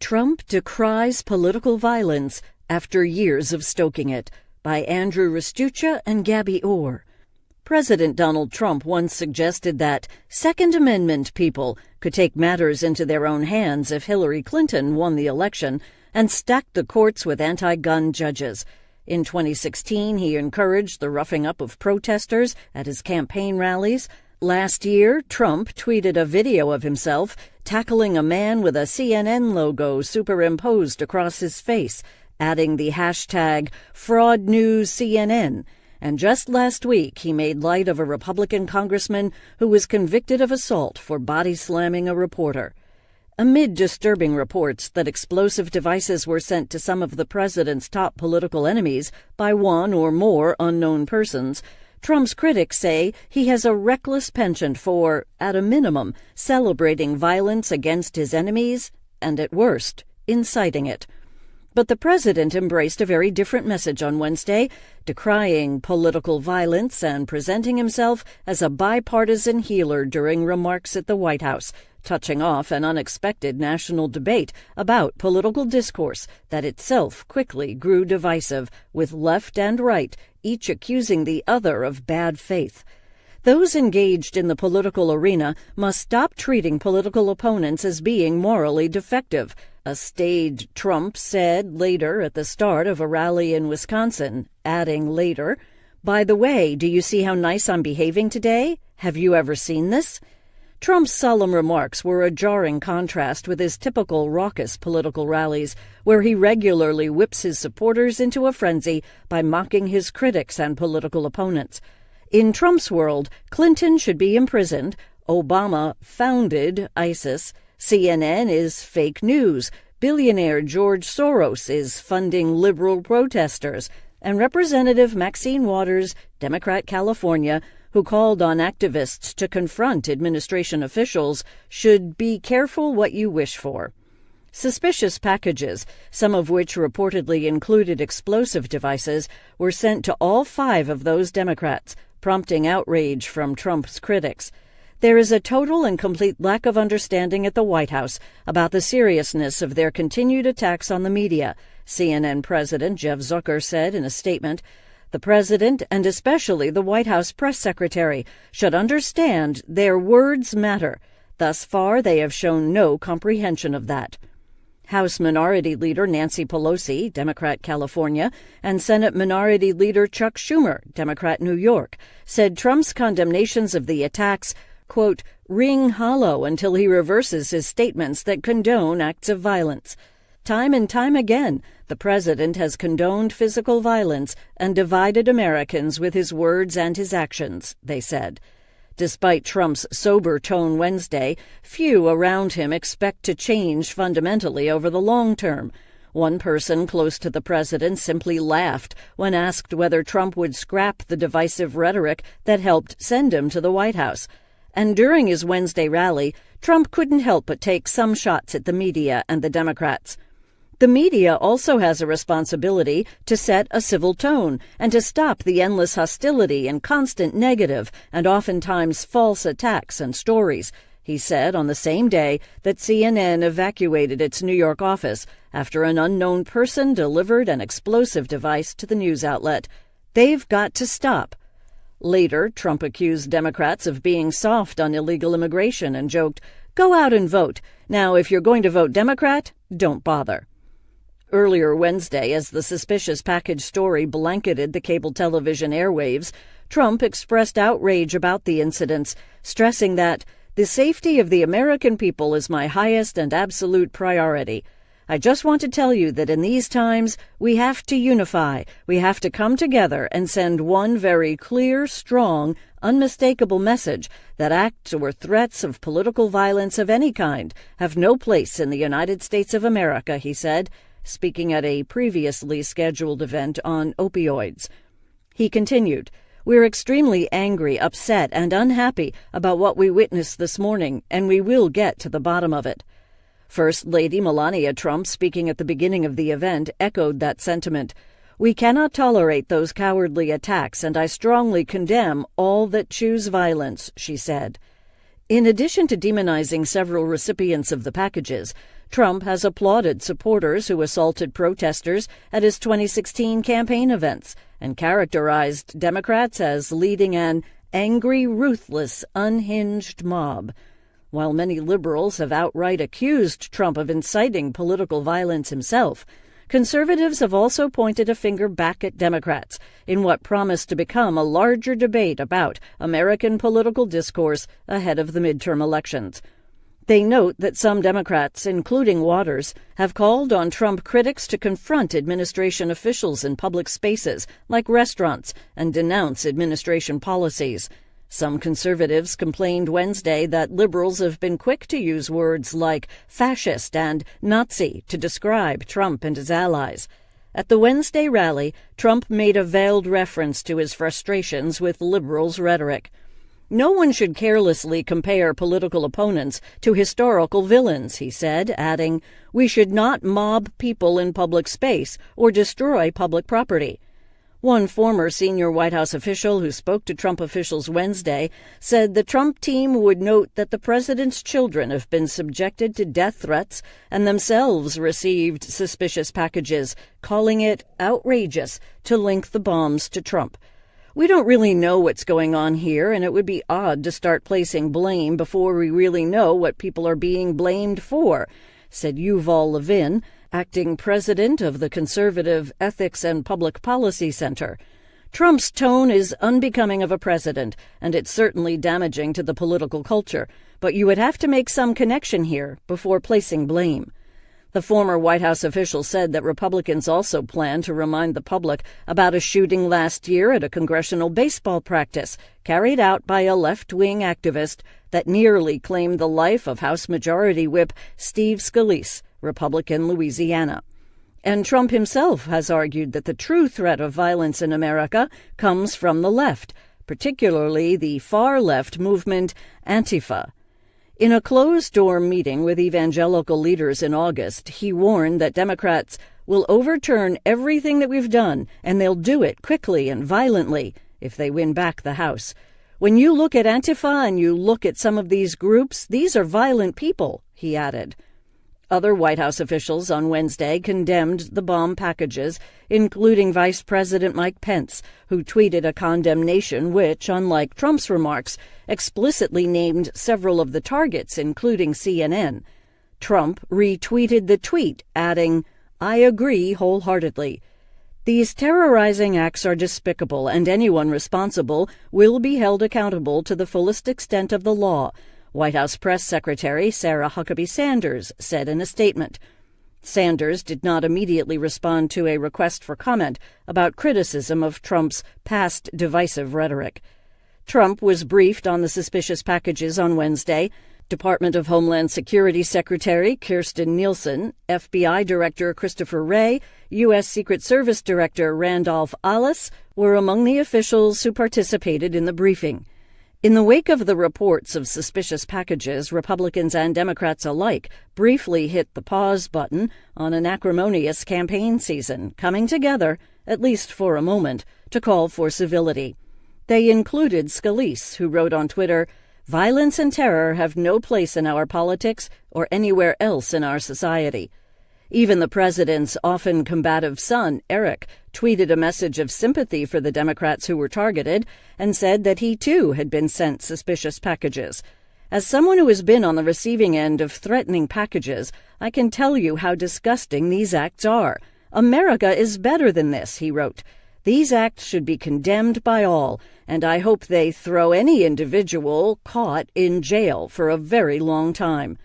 Trump decries political violence after years of stoking it, by Andrew Rastuccia and Gabby Orr. President Donald Trump once suggested that Second Amendment people could take matters into their own hands if Hillary Clinton won the election, and stacked the courts with anti-gun judges. In 2016, he encouraged the roughing up of protesters at his campaign rallies. Last year, Trump tweeted a video of himself tackling a man with a CNN logo superimposed across his face, adding the hashtag #FraudNewsCNN. And just last week, he made light of a Republican congressman who was convicted of assault for body-slamming a reporter. Amid disturbing reports that explosive devices were sent to some of the president's top political enemies by one or more unknown persons, Trump's critics say he has a reckless penchant for, at a minimum, celebrating violence against his enemies and, at worst, inciting it. But the president embraced a very different message on Wednesday, decrying political violence and presenting himself as a bipartisan healer during remarks at the White House, touching off an unexpected national debate about political discourse that itself quickly grew divisive, with left and right each accusing the other of bad faith. Those engaged in the political arena must stop treating political opponents as being morally defective, a staid Trump said later at the start of a rally in Wisconsin, adding later, "By the way, do you see how nice I'm behaving today? Have you ever seen this?" Trump's solemn remarks were a jarring contrast with his typical raucous political rallies, where he regularly whips his supporters into a frenzy by mocking his critics and political opponents. In Trump's world, Clinton should be imprisoned, Obama founded ISIS, CNN is fake news, billionaire George Soros is funding liberal protesters, and Representative Maxine Waters, Democrat California, who called on activists to confront administration officials, should be careful what you wish for. Suspicious packages, some of which reportedly included explosive devices, were sent to all 5 of those Democrats, prompting outrage from Trump's critics. There is a total and complete lack of understanding at the White House about the seriousness of their continued attacks on the media, CNN President Jeff Zucker said in a statement. The president, and especially the White House press secretary, should understand their words matter. Thus far, they have shown no comprehension of that. House Minority Leader Nancy Pelosi, Democrat California, and Senate Minority Leader Chuck Schumer, Democrat New York, said Trump's condemnations of the attacks, quote, ring hollow until he reverses his statements that condone acts of violence. Time and time again, the president has condoned physical violence and divided Americans with his words and his actions, they said. Despite Trump's sober tone Wednesday, few around him expect to change fundamentally over the long term. One person close to the president simply laughed when asked whether Trump would scrap the divisive rhetoric that helped send him to the White House. And during his Wednesday rally, Trump couldn't help but take some shots at the media and the Democrats. The media also has a responsibility to set a civil tone and to stop the endless hostility and constant negative and oftentimes false attacks and stories, he said on the same day that CNN evacuated its New York office after an unknown person delivered an explosive device to the news outlet. They've got to stop. Later, Trump accused Democrats of being soft on illegal immigration and joked, "Go out and vote. Now, if you're going to vote Democrat, don't bother." Earlier Wednesday, as the suspicious package story blanketed the cable television airwaves, Trump expressed outrage about the incidents, stressing that the safety of the American people is my highest and absolute priority. I just want to tell you that in these times, we have to unify. We have to come together and send one very clear, strong, unmistakable message that acts or threats of political violence of any kind have no place in the United States of America, he said, speaking at a previously scheduled event on opioids. He continued, "We're extremely angry, upset, and unhappy about what we witnessed this morning, and we will get to the bottom of it." First Lady Melania Trump, speaking at the beginning of the event, echoed that sentiment. "We cannot tolerate those cowardly attacks, and I strongly condemn all that choose violence," she said. In addition to demonizing several recipients of the packages, Trump has applauded supporters who assaulted protesters at his 2016 campaign events and characterized Democrats as leading an angry, ruthless, unhinged mob. While many liberals have outright accused Trump of inciting political violence himself, conservatives have also pointed a finger back at Democrats in what promised to become a larger debate about American political discourse ahead of the midterm elections. They note that some Democrats, including Waters, have called on Trump critics to confront administration officials in public spaces like restaurants and denounce administration policies. Some conservatives complained Wednesday that liberals have been quick to use words like fascist and Nazi to describe Trump and his allies. At the Wednesday rally, Trump made a veiled reference to his frustrations with liberals' rhetoric. No one should carelessly compare political opponents to historical villains, he said, adding, "We should not mob people in public space or destroy public property." One former senior White House official who spoke to Trump officials Wednesday said the Trump team would note that the president's children have been subjected to death threats and themselves received suspicious packages, calling it outrageous to link the bombs to Trump. "We don't really know what's going on here, and it would be odd to start placing blame before we really know what people are being blamed for," said Yuval Levin, acting president of the Conservative Ethics and Public Policy Center. "Trump's tone is unbecoming of a president, and it's certainly damaging to the political culture, but you would have to make some connection here before placing blame." The former White House official said that Republicans also plan to remind the public about a shooting last year at a congressional baseball practice carried out by a left-wing activist that nearly claimed the life of House Majority Whip Steve Scalise, Republican Louisiana. And Trump himself has argued that the true threat of violence in America comes from the left, particularly the far-left movement Antifa. In a closed-door meeting with evangelical leaders in August, he warned that Democrats will overturn everything that we've done, and they'll do it quickly and violently if they win back the House. "When you look at Antifa and you look at some of these groups, these are violent people," he added. Other White House officials on Wednesday condemned the bomb packages, including Vice President Mike Pence, who tweeted a condemnation which, unlike Trump's remarks, explicitly named several of the targets, including CNN. Trump retweeted the tweet, adding, "I agree wholeheartedly." These terrorizing acts are despicable, and anyone responsible will be held accountable to the fullest extent of the law, White House Press Secretary Sarah Huckabee Sanders said in a statement. Sanders did not immediately respond to a request for comment about criticism of Trump's past divisive rhetoric. Trump was briefed on the suspicious packages on Wednesday. Department of Homeland Security Secretary Kirstjen Nielsen, FBI Director Christopher Wray, U.S. Secret Service Director Randolph Alles were among the officials who participated in the briefing. In the wake of the reports of suspicious packages, Republicans and Democrats alike briefly hit the pause button on an acrimonious campaign season, coming together, at least for a moment, to call for civility. They included Scalise, who wrote on Twitter, "Violence and terror have no place in our politics or anywhere else in our society." Even the president's often combative son, Eric, tweeted a message of sympathy for the Democrats who were targeted and said that he, too, had been sent suspicious packages. "As someone who has been on the receiving end of threatening packages, I can tell you how disgusting these acts are. America is better than this," he wrote. "These acts should be condemned by all, and I hope they throw any individual caught in jail for a very long time."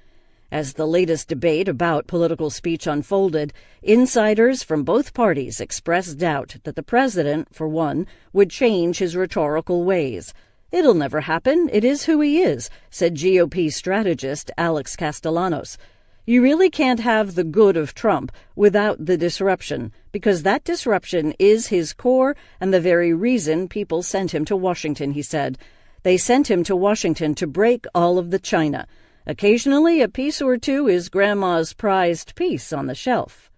As the latest debate about political speech unfolded, insiders from both parties expressed doubt that the president, for one, would change his rhetorical ways. "It'll never happen. It is who he is," said GOP strategist Alex Castellanos. "You really can't have the good of Trump without the disruption, because that disruption is his core and the very reason people sent him to Washington," he said. "They sent him to Washington to break all of the china. Occasionally, a piece or two is Grandma's prized piece on the shelf."